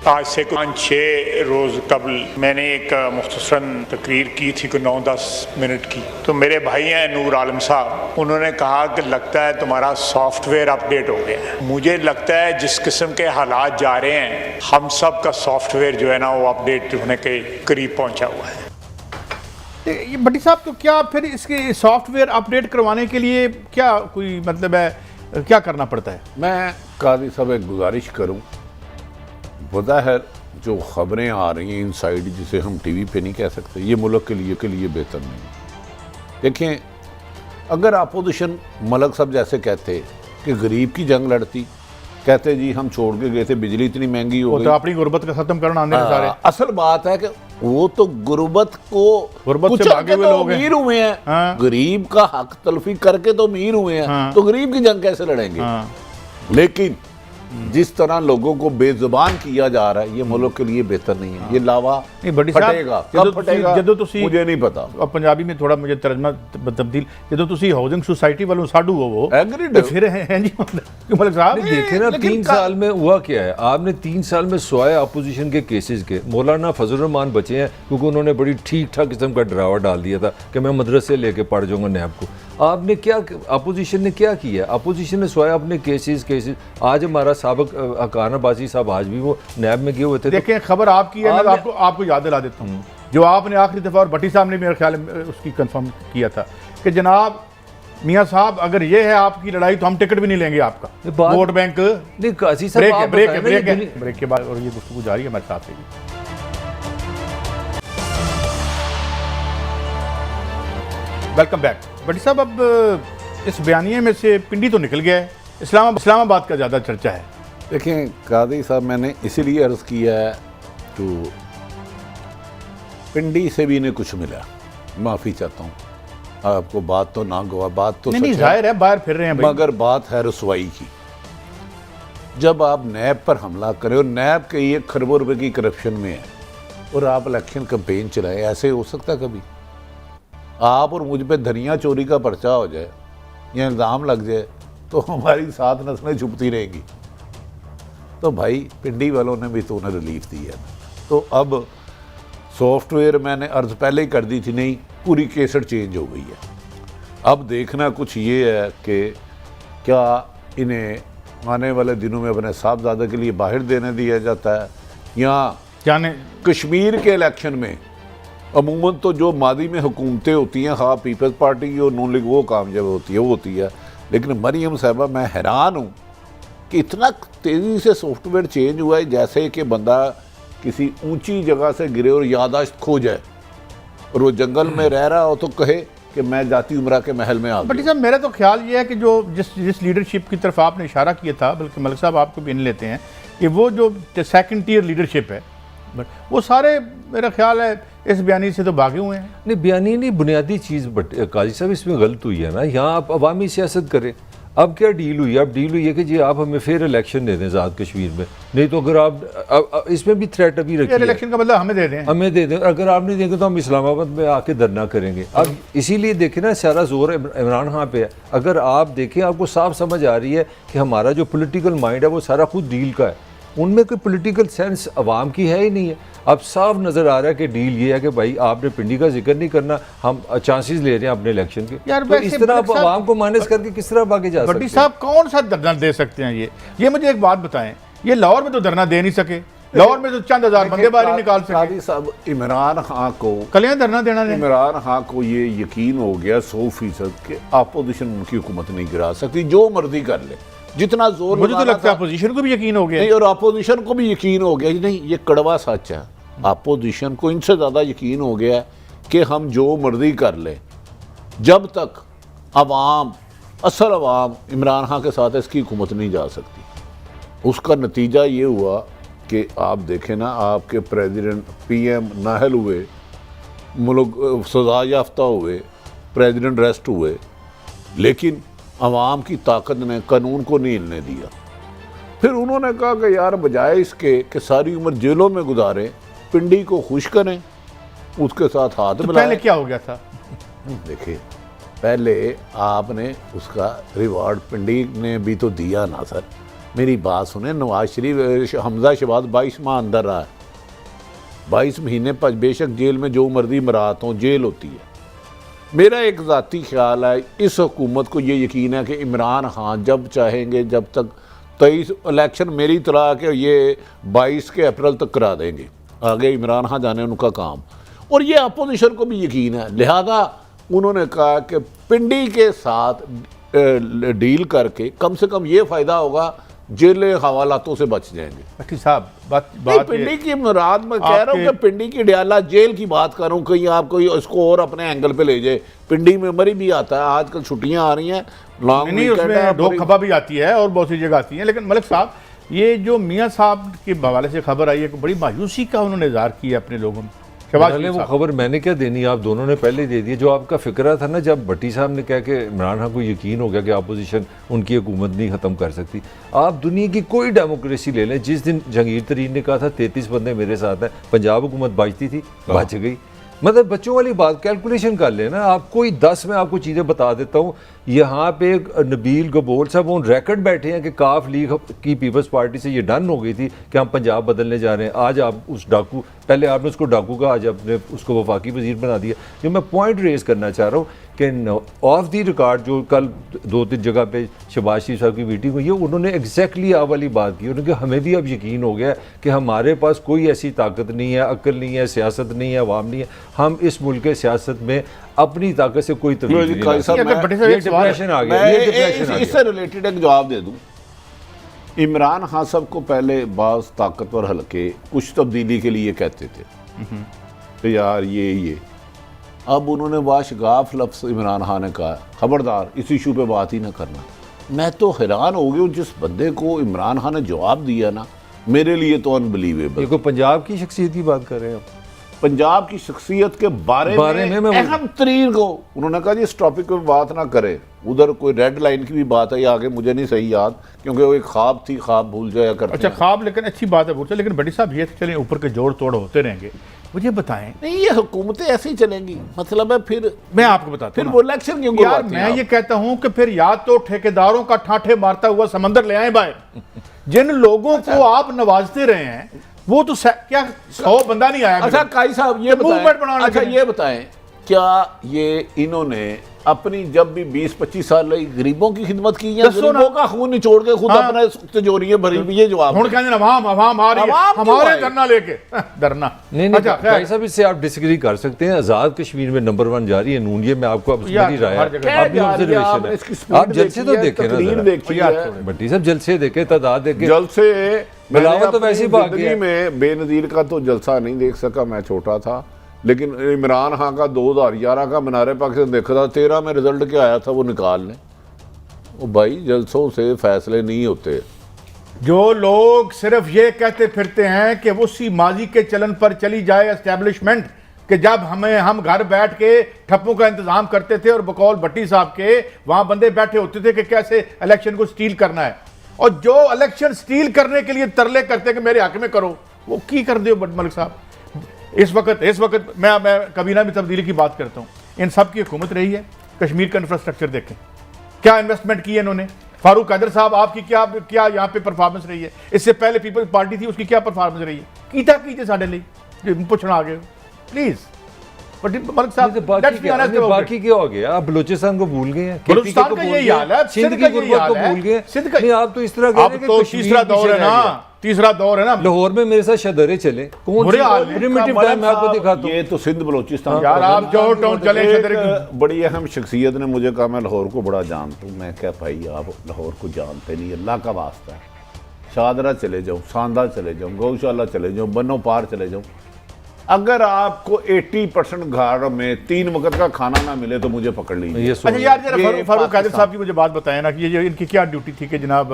आज से 5-6 रोज़ कबल मैंने एक मुख्तसरन तकरीर की थी कोई 9-10 मिनट की, तो मेरे भाई हैं नूर आलम साहब, उन्होंने कहा कि लगता है तुम्हारा सॉफ्टवेयर अपडेट हो गया है। मुझे लगता है जिस किस्म के हालात जा रहे हैं, हम सब का सॉफ्टवेयर जो है ना वो अपडेट होने के करीब पहुँचा हुआ है। ये भट्टी साहब, तो क्या फिर इसके सॉफ्टवेयर अपडेट करवाने के लिए क्या कोई मतलब है, क्या करना पड़ता है? मैं काजी साहब एक गुजारिश करूं, बज़ाहिर जो ख़बरें आ रही हैं इनसाइड, जिसे हम टीवी पे नहीं कह सकते, ये मुल्क के लिए बेहतर नहीं। देखें, अगर अपोजिशन मलक साहब जैसे कहते कि गरीब की जंग लड़ती, कहते जी हम छोड़ के गए थे, बिजली इतनी महंगी हो गई, तो अपनी गुर्बत का ख़त्म करना आने सारे। असल बात है कि वो तो गुर्बत से भागे हुए लोग अमीर हुए हैं। हाँ। गरीब का हक तलफी करके तो अमीर हुए हैं। हाँ। तो गरीब की जंग कैसे लड़ेंगे? हाँ। लेकिन जिस तरह लोगों को बेजुबान किया जा रहा है, ये मुल्क के लिए बेहतर नहीं है। ये लावा फटेगा, कब फटेगा मुझे नहीं पता। अब पंजाबी में थोड़ा मुझे तर्जमा तब्दील, जो तुसी हाउसिंग सोसाइटी वालों साडू हो वो एग्रीड, फिर हैं जी मलिक साहब देखे ना 3 साल में हुआ क्या है। आपने 3 साल में स्वाय अपोजिशन के केसेस के, मौलाना फजल रहमान बचे हैं क्योंकि उन्होंने बड़ी ठीक ठाक किस्म का डरावा डाल दिया था कि मैं मदरसे लेके पढ़ जाऊंगा नैब को। आपने क्या, अपोजिशन ने क्या किया? अपोजिशन ने स्वाय अपने केसेस आज हमारा साबिक अकाना बाजी साहब आज भी वो नैब में गए हुए थे। देखें, खबर आपकी है, मैं आपको याद दिला देता हूँ जो आपने आखिरी दफ़ा, और भट्टी साहब ने मेरे ख्याल में उसकी कंफर्म किया था कि जनाब मियाँ साहब अगर ये है आपकी लड़ाई तो हम टिकट भी नहीं लेंगे आपका वोट बैंक। ब्रेक के बाद और ये गुफ्तगू जारी है हमारे साथ से। Welcome back. भट्टी साहब, अब इस बयानिए में से पिंडी तो निकल गया है, इस्लामाबाद का ज़्यादा चर्चा है। देखें कादी साहब, मैंने इसीलिए अर्ज़ किया है तो पिंडी से भी इन्हें कुछ मिला, माफ़ी चाहता हूँ आपको, बात तो ना गवा, बात तो नहीं जाहिर है बाहर फिर रहे हैं भाई। मगर बात है रसवाई की। जब आप नैब पर हमला करें और नैब के ये खरबों रुपए की करप्शन में है और आप इलेक्शन कैंपेन चलाएं, ऐसे हो सकता है कभी? आप और मुझ पे धनिया चोरी का पर्चा हो जाए या इल्ज़ाम लग जाए तो हमारी 7 नस्लें छुपती रहेंगी। तो भाई पिंडी वालों ने भी तो उन्हें रिलीफ दी है। तो अब सॉफ्टवेयर मैंने अर्ज़ पहले ही कर दी थी, नहीं पूरी केसट चेंज हो गई है। अब देखना कुछ ये है कि क्या इन्हें आने वाले दिनों में अपने साहबजादे के लिए बाहर देने दिया जाता है या जाने कश्मीर के इलेक्शन में अमूमन तो जो मादी में हुकूमतें होती हैं, हाँ पीपल्स पार्टी की और नून लीग वो कामयाब होती है। लेकिन मरियम साहबा, मैं हैरान हूँ कि इतना तेज़ी से सॉफ्टवेयर चेंज हुआ है, जैसे कि बंदा किसी ऊंची जगह से गिरे और यादाश्त खो जाए और वो जंगल में रह रहा हो तो कहे कि मैं जाती उमरा के महल में आ गया। बट साहब, मेरा तो ख्याल ये है कि जो जिस लीडरशिप की तरफ आपने इशारा किया था, बल्कि मलिक साहब आपको भी इन लेते हैं कि वो जो सेकंड टियर लीडरशिप है, बट वो सारे मेरा ख्याल है इस बयानी से तो भागे हुए हैं। नहीं, बयानी नहीं, बुनियादी चीज़ बट काजी साहब इसमें गलत हुई है ना। यहाँ आप अवामी सियासत करें। अब क्या डील हुई है? अब डील हुई है कि जी आप हमें फिर इलेक्शन दे दें आज़ाद कश्मीर में, नहीं तो अगर आप इसमें भी थ्रेट अभी रखिए, इलेक्शन का मतलब हमें दे दें, हमें दे दें, अगर आप नहीं देंगे तो हम इस्लामाबाद में आके धरना करेंगे। अब इसीलिए देखें ना, सारा जोर इमरान खान पे है। अगर आप देखें, आपको साफ समझ आ रही है कि हमारा जो पोलिटिकल माइंड है वो सारा खुद डील का है, उनमें कोई पॉलिटिकल सेंस अवाम की है ही नहीं है। अब साफ नज़र आ रहा है कि डील ये है कि भाई आपने पिंडी का जिक्र नहीं करना, हम चांसेस ले रहे हैं अपने इलेक्शन के। यार तो इस तरह अवाम को माइनस करके किस तरह आगे जा सकते हैं? भट्टी साहब, कौन सा धरना दे सकते हैं? ये मुझे एक बात बताएं, ये लाहौर में तो धरना दे नहीं सके, लाहौर में तो चंद हजार बंदे बाहर निकाल सके। साहब, इमरान खान को कल धरना देना है। इमरान खान को ये यकीन हो गया 100% कि अपोजिशन उनकी हुकूमत नहीं गिरा सकती, जो मर्जी कर ले, जितना जोर। मुझे तो लगता है अपोजिशन को भी यकीन हो गया। नहीं, और अपोजिशन को भी यकीन हो गया, नहीं ये कड़वा सच है, अपोजिशन को इनसे ज़्यादा यकीन हो गया कि हम जो मर्जी कर ले, जब तक अवाम, असल अवाम इमरान खान के साथ इसकी हुकूमत नहीं जा सकती। उसका नतीजा ये हुआ कि आप देखें ना, आपके प्रेसिडेंट PM नाहल हुए, मुल्क सजा याफ्ता हुए, प्रेसिडेंट रेस्ट हुए, लेकिन अवाम की ताकत ने कानून को नहीं हिलने दिया। फिर उन्होंने कहा कि यार बजाय इसके कि सारी उम्र जेलों में गुजारें, पिंडी को खुश करें, उसके साथ हाथ मिलाएं। पहले क्या हो गया था? देखिए, पहले आपने उसका रिवार्ड पिंडी ने भी तो दिया ना सर, मेरी बात सुने, नवाज शरीफ हमजा शहबाज 22 माह अंदर रहा है, 22 महीने बेशक जेल में जो मर्जी मरात हो, जेल होती है। मेरा एक ज़ाती ख्याल है, इस हुकूमत को ये यकीन है कि इमरान खान जब चाहेंगे, जब तक 23 इलेक्शन मेरी तरह के ये 22 के अप्रैल तक करा देंगे, आगे इमरान खान जाने उनका काम। और ये अपोजिशन को भी यकीन है, लिहाजा उन्होंने कहा कि पिंडी के साथ डील करके कम से कम ये फ़ायदा होगा, जेल हवालातों से बच जाएंगे। भट्टी साहब बात पिंडी की मुराद मैं कह रहा हूँ कि पिंडी की डयाला जेल की बात करूँ, कहीं आप कोई उसको और अपने एंगल पे ले जाए। पिंडी में मरी भी आता है, आजकल छुट्टियां आ रही हैं, लॉन्ग नहीं, उसमें ढोक खबा भी आती है और बहुत सी जगह आती है। लेकिन मलिक साहब, ये जो मियाँ साहब के हवाले से खबर आई है कि बड़ी मायूसी का उन्होंने इजहार किया अपने लोगों में। पहले वो खबर मैंने क्या देनी, आप दोनों ने पहले दे दी। जो आपका फिक्रा था ना, जब भट्टी साहब ने कहा कि इमरान खान को यकीन हो गया कि अपोजिशन उनकी हुकूमत नहीं ख़त्म कर सकती। आप दुनिया की कोई डेमोक्रेसी ले लें, जिस दिन जहांगीर तरीन ने कहा था 33 बंदे मेरे साथ हैं, पंजाब हुकूमत बचती थी, बच गई। मतलब बच्चों वाली बात, कैलकुलेशन कर लेना। आपको ही 10 में आपको चीज़ें बता देता हूँ। यहाँ पे नबील गबोल साहब ऑन रिकॉर्ड बैठे हैं कि काफ लीग की पीपल्स पार्टी से ये डन हो गई थी कि हम पंजाब बदलने जा रहे हैं। आज आप उस डाकू, पहले आपने उसको डाकू का, आज आपने उसको वफाकी वजीर बना दिया। जो मैं पॉइंट रेज करना चाह रहा हूँ कि ऑफ दी रिकॉर्ड जो कल 2-3 जगह पे शहबाज शरीफ साहब की मीटिंग हुई है, उन्होंने एग्जैक्टली आप वाली बात की। उन्होंने कहा हमें भी अब यकीन हो गया कि हमारे पास कोई ऐसी ताकत नहीं है, अक्ल नहीं है, सियासत नहीं है, अवाम नहीं है, हम इस मुल्क के सियासत में अपनी ताकत से कोई तब्दीली नहीं। डिप्रेशन आ गया। इससे रिलेटेड एक जवाब दे दूं। इमरान खान साहब को पहले बाज़ ताकतवर हल्के कुछ तब्दीली के लिए कहते थे तो यार ये अब उन्होंने वाशगाफ लफ्ज़ इमरान खान ने कहा, खबरदार इस इशू पे बात ही ना करना। मैं तो हैरान हो गया, जिस बंदे को इमरान खान ने जवाब दिया ना, मेरे लिए तो अनबिलीवेबल। ये कोई पंजाब की शख्सियत की बात कर रहे हैं, पंजाब की शख्सियत के बारे में अहम तरीन को उन्होंने कहा जी इस टॉपिक पर बात ना करें। उधर कोई रेड लाइन की भी बात है, आगे मुझे नहीं सही याद, क्योंकि वो एक ख्वाब थी, ख्वाब भूल जाया करते। अच्छा, ख्वाब, लेकिन अच्छी बात है भूल। लेकिन बड़ी साहब ये चलें, ऊपर के जोड़ तोड़ होते रहेंगे। मुझे बताएं, नहीं ये हुकूमतें ऐसी चलेंगी, मतलब है फिर मैं आपको बताता फिर वो इलेक्शन क्यों यार, मैं ये कहता हूं कि फिर या तो ठेकेदारों का ठाठे मारता हुआ समंदर ले आए बाहर। जिन लोगों को आप नवाजते रहे हैं वो तो क्या 100 बंदा नहीं आया। अच्छा काई साहब ये बताएं, अच्छा ये बताएं, क्या ये इन्होंने अपनी जब भी 20-25 साल रही गरीबों की खिदमत की या गरीबों का खून निचोड़ के खुद अपने तिजोरियां भरी हुई? ये जवाब हुन कहंदे अवाम आ रही है हमारे धरना लेके डरना नहीं। अच्छा भाई साहब, इससे आप डिसएग्री कर सकते हैं। आजाद कश्मीर में नंबर 1 जारी है नून, ये मैं आपको अब मेरी राय है, अपनी ऑब्जर्वेशन है। आप जलसे तो देखें ना, भट्टी साहब जलसे देखे, तादाद देखे, जलसे बिलावल तो वैसे ही भाग गया। में बेनजीर का तो जलसा नहीं देख सका, मैं छोटा था, लेकिन इमरान खान का 2011 का मीनार पाकिस्तान देखा था, 13 में रिजल्ट क्या आया था वो निकाल लें। वो भाई जलसों से फैसले नहीं होते। जो लोग सिर्फ ये कहते फिरते हैं कि उसी माजी के चलन पर चली जाए एस्टैब्लिशमेंट, कि जब हम घर बैठ के ठप्पों का इंतजाम करते थे और बकौल भट्टी साहब के वहां बंदे बैठे होते थे कि कैसे इलेक्शन को स्टील करना है, और जो इलेक्शन स्टील करने के लिए तरले करते कि मेरे हक में करो, वो की कर दो मलिक साहब। इस वक्त मैं कबीना में तब्दीली की बात करता हूँ, इन सब की हुकूमत रही है। कश्मीर का इंफ्रास्ट्रक्चर देखें, क्या इन्वेस्टमेंट की है इन्होंने। फारूक कादर साहब आपकी क्या यहाँ पे परफॉर्मेंस रही है। इससे पहले पीपल्स पार्टी थी, उसकी क्या परफॉर्मेंस रही है। कीता कीजिए साढ़े लिए पूछना आ गए प्लीज। मलिक साहब बाकी क्या हो गया, आप बलूचिस्तान को भूल गए हैं, बलूचिस्तान का यही हाल है, सिंध की गुर्बत को भूल गए। नहीं आप तो इस तरह कह रहे हैं कि तीसरा दौर है ना, तीसरा दौर है ना। लाहौर में मेरे साथ शदरे चले, कौन सी प्रिमिटिव टाइम मैं आपको दिखाता हूं। ये तो सिंध बलूचिस्तान यार, आप जो टाउन चले शदरे की बड़ी अहम शख्सियत ने मुझे कहा मैं लाहौर को बड़ा जानता हूँ। मैं क्या भाई आप लाहौर को जानते नहीं, अल्लाह का वास्ता है। शादरा चले जाओ, सांदा चले जाओ, गौशाला चले जाओ, बनो पार चले जाओ, अगर आपको 80% घर में 3 वक्त का खाना ना मिले तो मुझे पकड़ लीजिए। अच्छा यार, जरा फारूक कादिर साहब की मुझे बात बताएं ना कि ये इनकी क्या ड्यूटी थी कि जनाब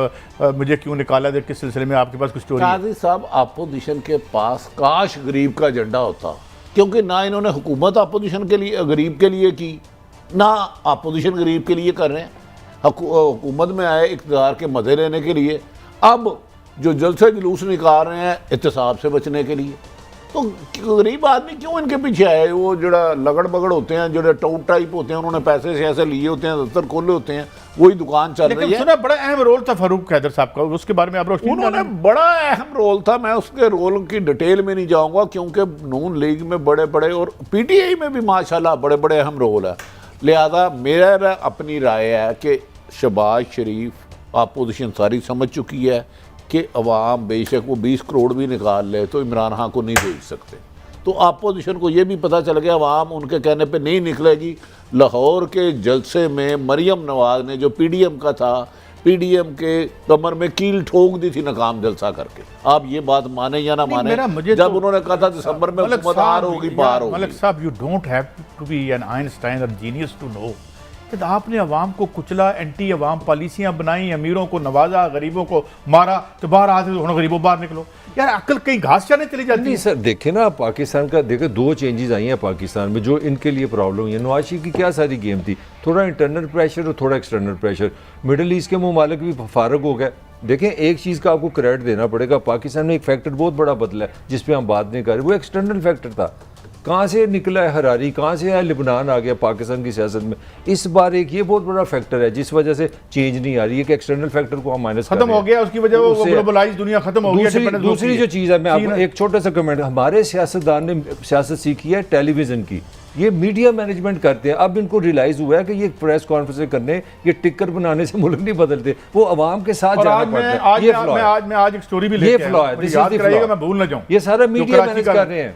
मुझे क्यों निकाला दे, किस सिलसिले में आपके पास कुछ स्टोरी? काजी साहब, अपोजिशन के पास काश गरीब का एजेंडा होता, क्योंकि ना इन्होंने हुकूमत अपोजिशन के लिए गरीब के लिए की, ना अपोजिशन गरीब के लिए कर रहे हैं। हुकूमत में आए इक़्तिदार के मज़े लेने के लिए, अब जो जलसे जुलूस निकाल रहे हैं एहतसाब से बचने के लिए। तो गरीब आदमी क्यों इनके पीछे आए? वो जरा लगड़ बगड़ होते हैं, जो टाउट टाइप होते हैं, उन्होंने पैसे से ऐसे लिए होते हैं, दफ्तर खोले होते हैं, वही दुकान चल रही लेकिन है। सुना बड़ा अहम रोल था फारूक हैदर साहब का, उसके बारे में आप रोशनी उन्होंने डालें। बड़ा अहम रोल था, मैं उसके रोल की डिटेल में नहीं जाऊंगा क्योंकि नून लीग में बड़े बड़े और पीटीआई में भी माशाल्लाह बड़े बड़े अहम रोल है। लिहाजा मेरा अपनी राय है कि शहबाज शरीफ अपोजिशन सारी समझ चुकी है कि अवाम बेशक वो 20 करोड़ भी निकाल ले तो इमरान खान को नहीं भेज सकते। तो अपोजिशन को ये भी पता चल गया अवाम उनके कहने पे नहीं निकलेगी। लाहौर के जलसे में मरियम नवाज ने जो पीडीएम का था, पीडीएम के कमर में कील ठोक दी थी नाकाम जलसा करके। आप ये बात माने या ना माने, जब उन्होंने कहा था दिसंबर में हुकूमत हार होगी, पार होगी। मलिक साहब, you don't have to be an Einstein और जीनियस टू नो कि आपने अवाम को कुचला, एंटी अवाम पॉलिसियां बनाई, अमीरों को नवाजा, गरीबों को मारा, तो बाहर आते तो गरीबों बाहर निकलो। यार अक्ल कहीं घास चाने चली जाती नहीं है। सर, देखे ना पाकिस्तान का, देखे 2 चेंजेस आई हैं पाकिस्तान में जो इनके लिए प्रॉब्लम हुई है। नवाज शरीफ की क्या सारी गेम थी, थोड़ा इंटरनल प्रेशर और थोड़ा एक्सटर्नल प्रेशर। मिडल ईस्ट के ममालिक भी फारग हो गए। देखें, एक चीज़ का आपको क्रेडिट देना पड़ेगा, पाकिस्तान में एक फैक्टर बहुत बड़ा बदला है जिस पे हम बात नहीं कर रहे, वो एक्सटर्नल फैक्टर था। कहाँ से निकला है हरारी, कहाँ से है लिबनान आ गया पाकिस्तान की सियासत में। इस बार एक ये बहुत बड़ा फैक्टर है जिस वजह से चेंज नहीं आ रही है कि एक्सटर्नल फैक्टर को हम माइनस खत्म हो गया, उसकी वजह वो ग्लोबलाइज दुनिया खत्म हो गई। दूसरी जो चीज़ है, मैं आपको एक छोटा सा कमेंट, हमारे सियासतदान ने सियासत सीखी है टेलीविज़न की, ये मीडिया मैनेजमेंट करते हैं। अब इनको रियलाइज हुआ है कि ये प्रेस कॉन्फ्रेंस करने, ये टिकर बनाने से मुल्क नहीं बदलते, वो अवाम के साथ जाना पड़ता है। ये फ्लॉ है, मैं आज एक स्टोरी भी लेके ये फ्लॉ है, याद कराइएगा, मैं भूल ना जाऊं। ये सारा मीडिया मैनेज कर रहे हैं।